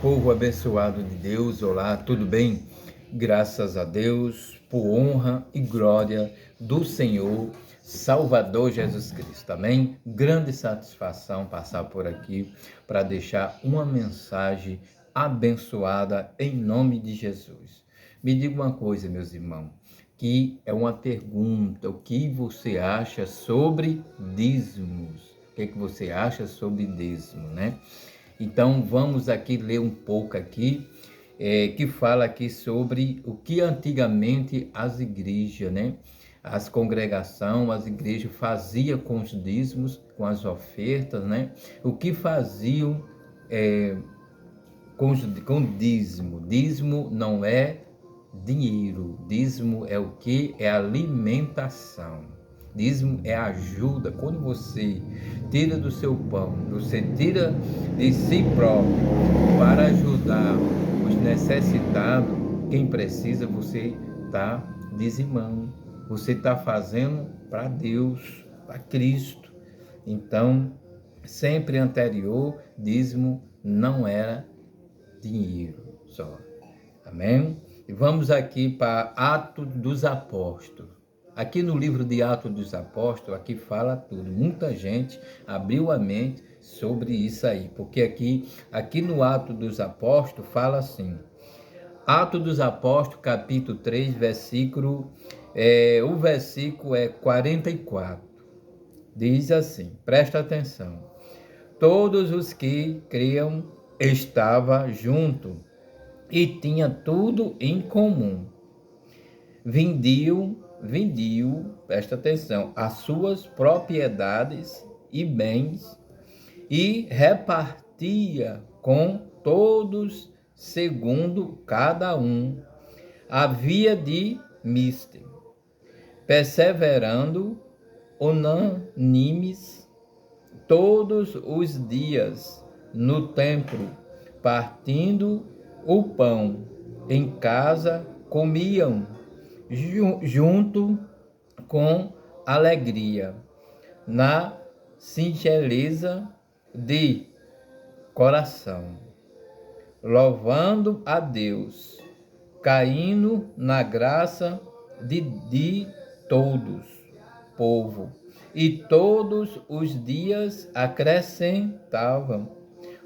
Povo abençoado de Deus, olá, tudo bem? Graças a Deus, por honra e glória do Senhor Salvador Jesus Cristo, amém? Grande satisfação passar por aqui para deixar uma mensagem abençoada em nome de Jesus. Me diga uma coisa, meus irmãos, que é uma pergunta: o que você acha sobre dízimos? O que você acha sobre dízimo, né? Então vamos aqui ler um pouco aqui, que fala aqui sobre o que antigamente as igrejas, né? As congregações, as igrejas faziam com os dízimos, com as ofertas, né? O que faziam com dízimo. Dízimo não é dinheiro, dízimo é o que? É alimentação. Dízimo é ajuda. Quando você tira do seu pão, você tira de si próprio para ajudar os necessitados, quem precisa, você está dizimando. Você está fazendo para Deus, para Cristo. Então, sempre anterior, dízimo não era dinheiro só. Amém? E vamos aqui para Atos dos Apóstolos. Aqui no livro de Atos dos Apóstolos, aqui fala tudo. Muita gente abriu a mente sobre isso aí, porque aqui no Atos dos Apóstolos fala assim. Atos dos Apóstolos, capítulo 3, o versículo é 44. Diz assim, presta atenção. Todos os que criam estavam juntos e tinha tudo em comum. Vendiam, presta atenção, as suas propriedades e bens e repartia com todos segundo cada um havia de mister, perseverando unânimes todos os dias no templo, partindo o pão em casa, comiam junto com alegria, na singeleza de coração, louvando a Deus, caindo na graça de todos, povo, e todos os dias acrescentava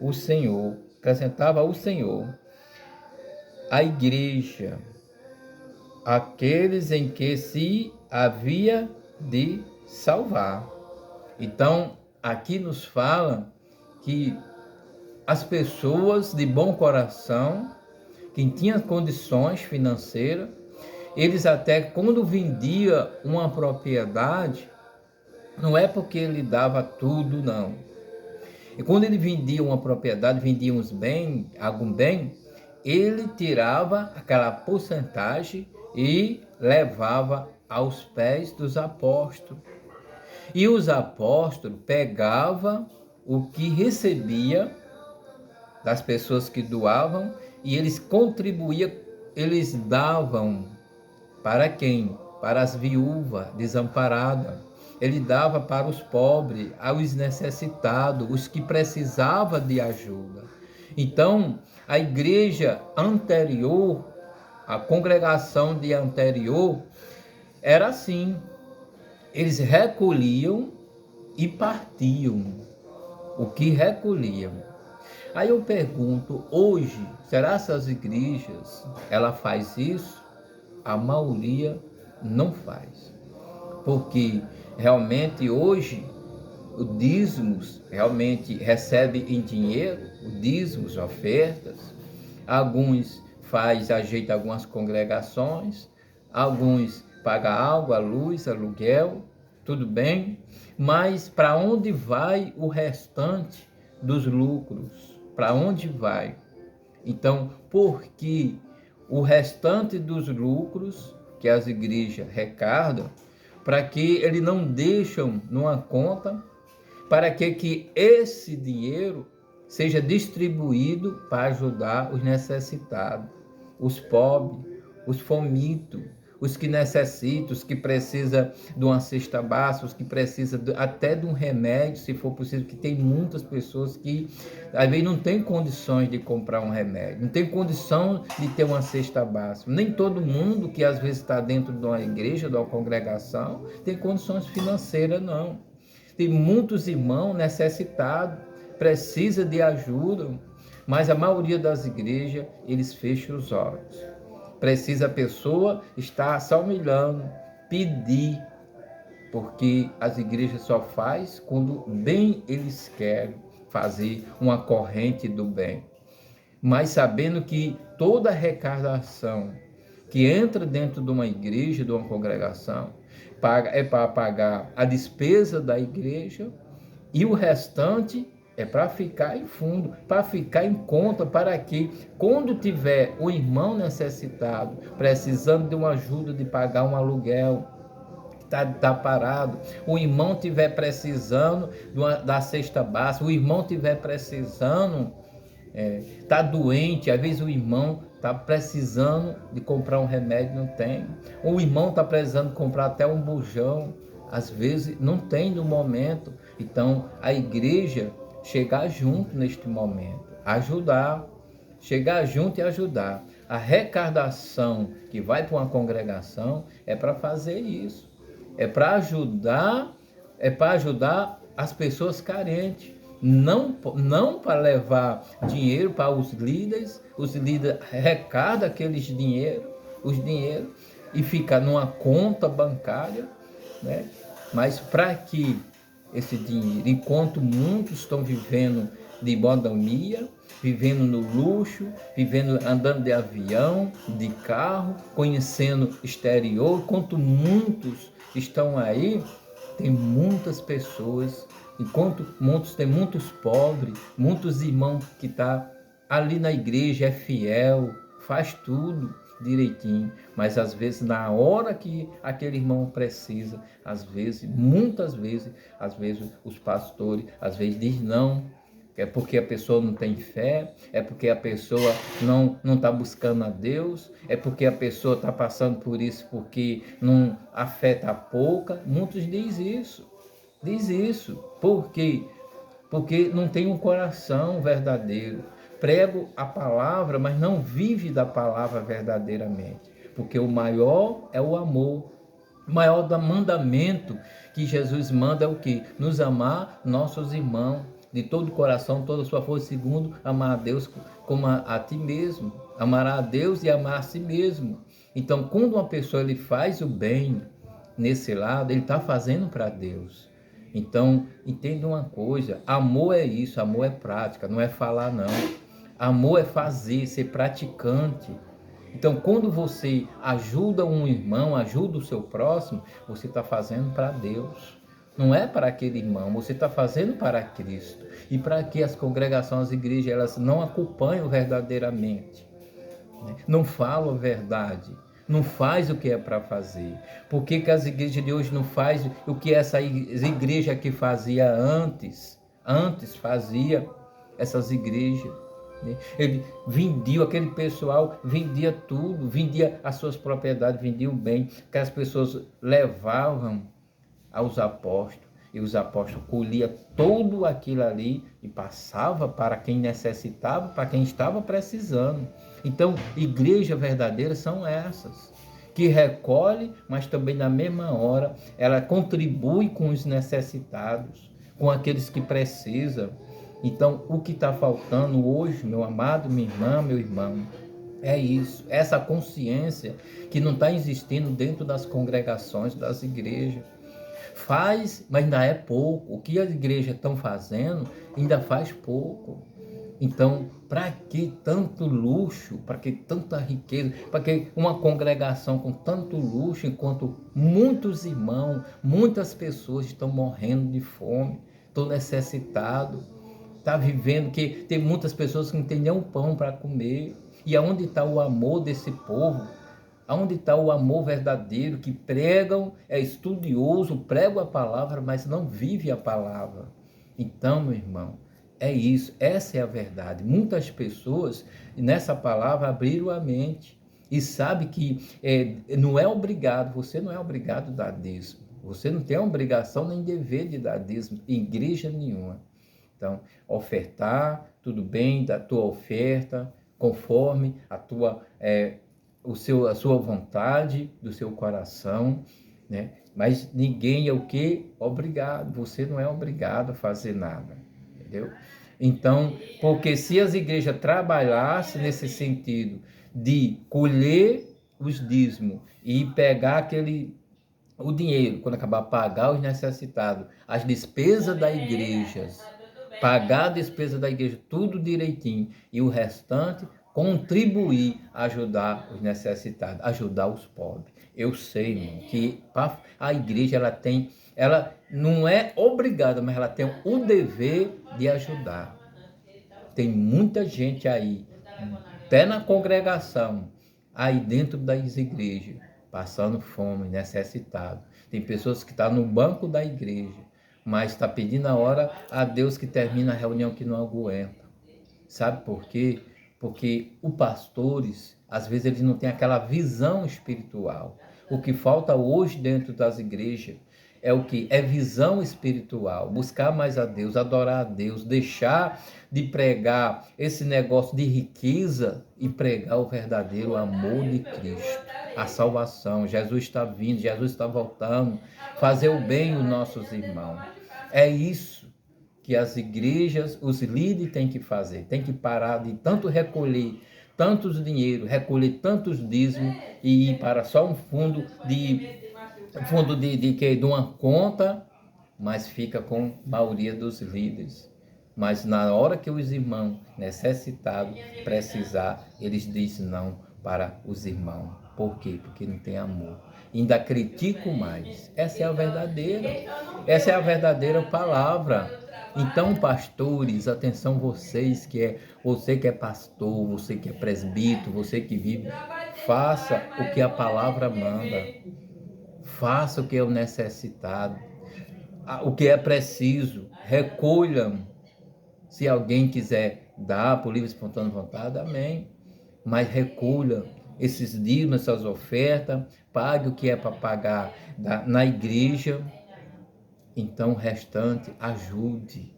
o Senhor a igreja, aqueles em que se havia de salvar. Então, aqui nos fala que as pessoas de bom coração, quem tinha condições financeiras, eles até quando vendia uma propriedade, não é porque ele dava tudo, não. E quando ele vendia uma propriedade, vendia uns bens, algum bem, ele tirava aquela porcentagem e levava aos pés dos apóstolos. E os apóstolos pegavam o que recebia das pessoas que doavam e eles contribuíam, eles davam para quem? Para as viúvas desamparadas. Ele dava para os pobres, aos necessitados, os que precisavam de ajuda. Então, a igreja anterior, a congregação de anterior, era assim. Eles recolhiam e partiam o que recolhiam. Aí eu pergunto, hoje, será que as igrejas, ela faz isso? A maioria não faz. Porque realmente hoje o dízimos realmente recebe em dinheiro, o dízimos, ofertas. Alguns ajeita algumas congregações, alguns pagam água, luz, aluguel, tudo bem. Mas para onde vai o restante dos lucros? Para onde vai? Então, porque o restante dos lucros que as igrejas arrecadam, para que eles não deixam numa conta, para que esse dinheiro seja distribuído para ajudar os necessitados, os pobres, os famintos, os que necessitam, os que precisam de uma cesta básica, os que precisam até de um remédio, se for possível, que tem muitas pessoas que às vezes não tem condições de comprar um remédio, não tem condição de ter uma cesta básica. Nem todo mundo que às vezes está dentro de uma igreja, de uma congregação, tem condições financeiras, não. Tem muitos irmãos necessitados, precisa de ajuda, mas a maioria das igrejas, eles fecham os olhos. Precisa a pessoa estar só humilhando, pedir, porque as igrejas só faz quando bem eles querem fazer uma corrente do bem. Mas sabendo que toda arrecadação que entra dentro de uma igreja, de uma congregação, é para pagar a despesa da igreja e o restante é para ficar em fundo, para ficar em conta, para que quando tiver o irmão necessitado, precisando de uma ajuda de pagar um aluguel, tá parado, o irmão tiver precisando da cesta básica, o irmão tiver precisando, tá doente, às vezes o irmão tá precisando de comprar um remédio, não tem, o irmão tá precisando comprar até um bujão, às vezes não tem no momento. Então a igreja chegar junto neste momento, ajudar, chegar junto e ajudar. A arrecadação que vai para uma congregação é para fazer isso, é para ajudar as pessoas carentes, não para levar dinheiro para os líderes arrecadam os dinheiros e fica numa conta bancária, né? Mas para que esse dinheiro, enquanto muitos estão vivendo de mordomia, vivendo no luxo, andando de avião, de carro, conhecendo exterior, enquanto muitos estão aí, tem muitas pessoas, tem muitos pobres, muitos irmãos que estão ali na igreja, é fiel, faz tudo direitinho, mas às vezes na hora que aquele irmão precisa, muitas vezes os pastores às vezes dizem não, é porque a pessoa não tem fé, é porque a pessoa não está buscando a Deus, é porque a pessoa está passando por isso porque a fé está pouca. Muitos dizem isso, por quê? Porque não tem um coração verdadeiro. Prego a palavra, mas não vive da palavra verdadeiramente. Porque o maior é o amor. O maior mandamento que Jesus manda é o quê? Nos amar nossos irmãos de todo o coração, toda a sua força, segundo amar a Deus como a ti mesmo. Amará a Deus e amar a si mesmo. Então, quando uma pessoa ele faz o bem nesse lado, ele está fazendo para Deus. Então, entenda uma coisa, amor é isso, amor é prática, não é falar não. Amor é fazer, ser praticante. Então, quando você ajuda um irmão, ajuda o seu próximo, você está fazendo para Deus. Não é para aquele irmão, você está fazendo para Cristo. E para que as congregações, as igrejas, elas não acompanham verdadeiramente, né? Não falam a verdade, não faz o que é para fazer. Por que as igrejas de hoje não fazem o que essa igreja que fazia antes? Antes fazia essas igrejas. Ele vendia, aquele pessoal vendia tudo, vendia as suas propriedades, vendia o bem, que as pessoas levavam aos apóstolos, e os apóstolos colhiam tudo aquilo ali e passava para quem necessitava, para quem estava precisando. Então, igreja verdadeira são essas, que recolhe, mas também na mesma hora, ela contribui com os necessitados, com aqueles que precisam. Então, o que está faltando hoje, meu amado, minha irmã, meu irmão, é isso, essa consciência que não está existindo dentro das congregações, das igrejas. Faz, mas ainda é pouco. O que as igrejas estão fazendo ainda faz pouco. Então, para que tanto luxo, para que tanta riqueza, para que uma congregação com tanto luxo, enquanto muitos irmãos, muitas pessoas estão morrendo de fome, estão necessitados, está vivendo, que tem muitas pessoas que não têm nem um pão para comer. E aonde está o amor desse povo? Aonde está o amor verdadeiro, que pregam, é estudioso, pregam a palavra, mas não vive a palavra? Então, meu irmão, é isso, essa é a verdade. Muitas pessoas, nessa palavra, abriram a mente. e sabe que não é obrigado, você não é obrigado a dar dízimo. Você não tem a obrigação nem dever de dar dízimo em igreja nenhuma. Então, ofertar, tudo bem, da tua oferta, conforme a sua vontade, do seu coração, né? Mas ninguém é o quê? Obrigado. Você não é obrigado a fazer nada, entendeu? Então, porque se as igrejas trabalhassem nesse sentido de colher os dízimos e pegar o dinheiro, quando acabar, pagar os necessitados, as despesas da igreja, pagar a despesa da igreja, tudo direitinho, e o restante contribuir, ajudar os necessitados, ajudar os pobres. Eu sei, irmão, que a igreja ela não é obrigada, mas ela tem o dever de ajudar. Tem muita gente aí, até na congregação, aí dentro das igrejas, passando fome, necessitado. Tem pessoas que estão no banco da igreja, mas está pedindo a hora a Deus que termina a reunião que não aguenta. Sabe por quê? Porque os pastores, às vezes, eles não têm aquela visão espiritual. O que falta hoje dentro das igrejas é o que? É visão espiritual, buscar mais a Deus, adorar a Deus, deixar de pregar esse negócio de riqueza e pregar o verdadeiro amor de Cristo, a salvação. Jesus está vindo, Jesus está voltando, fazer o bem aos nossos irmãos. É isso que as igrejas, os líderes têm que fazer, tem que parar de tanto recolher tantos dinheiro, recolher tantos dízimos e ir para só um fundo de uma conta, mas fica com a maioria dos líderes. Mas na hora que os irmãos necessitados precisar, eles dizem não para os irmãos. Por quê? Porque não tem amor. Ainda critico mais. Essa é a verdadeira palavra. Então, pastores, atenção você que é pastor, você que é presbítero, você que vive, faça o que a palavra manda. Faça o que é o necessitado, o que é preciso, recolham. Se alguém quiser dar por livre e espontânea vontade, amém. Mas recolha esses dízimos, essas ofertas, pague o que é para pagar na igreja. Então, o restante, ajude,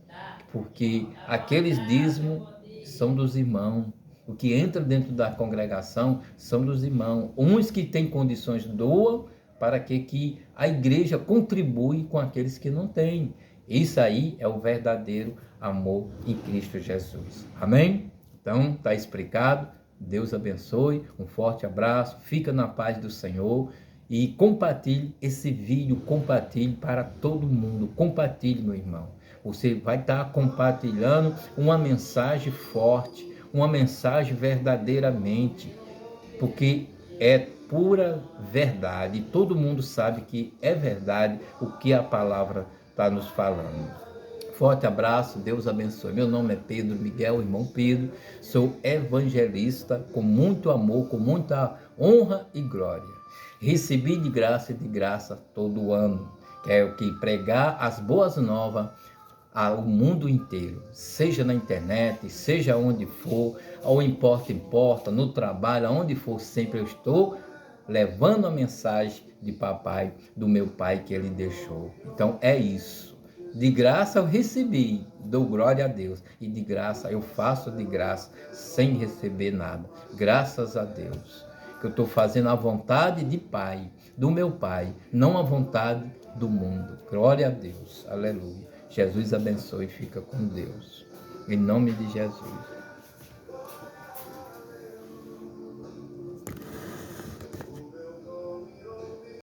porque aqueles dízimos são dos irmãos. O que entra dentro da congregação são dos irmãos. Uns que têm condições doam para que a igreja contribui com aqueles que não têm. Isso aí é o verdadeiro amor em Cristo Jesus. Amém? Então, está explicado. Deus abençoe. Um forte abraço. Fica na paz do Senhor. E compartilhe esse vídeo, compartilhe para todo mundo. Compartilhe, meu irmão. Você vai estar compartilhando uma mensagem forte, uma mensagem verdadeiramente, porque é pura verdade. Todo mundo sabe que é verdade o que a palavra está nos falando. Forte abraço, Deus abençoe. Meu nome é Pedro Miguel, irmão Pedro. Sou evangelista com muito amor, com muita honra e glória. Recebi de graça todo ano. Quero que pregar as boas novas ao mundo inteiro, seja na internet, seja onde for, ao importa, no trabalho, aonde for, sempre eu estou levando a mensagem de papai, do meu pai que ele deixou. Então é isso. De graça eu recebi, dou glória a Deus. E de graça eu faço de graça, sem receber nada. Graças a Deus. Que eu estou fazendo a vontade de Pai, do meu Pai, não a vontade do mundo. Glória a Deus. Aleluia. Jesus abençoe e fica com Deus. Em nome de Jesus.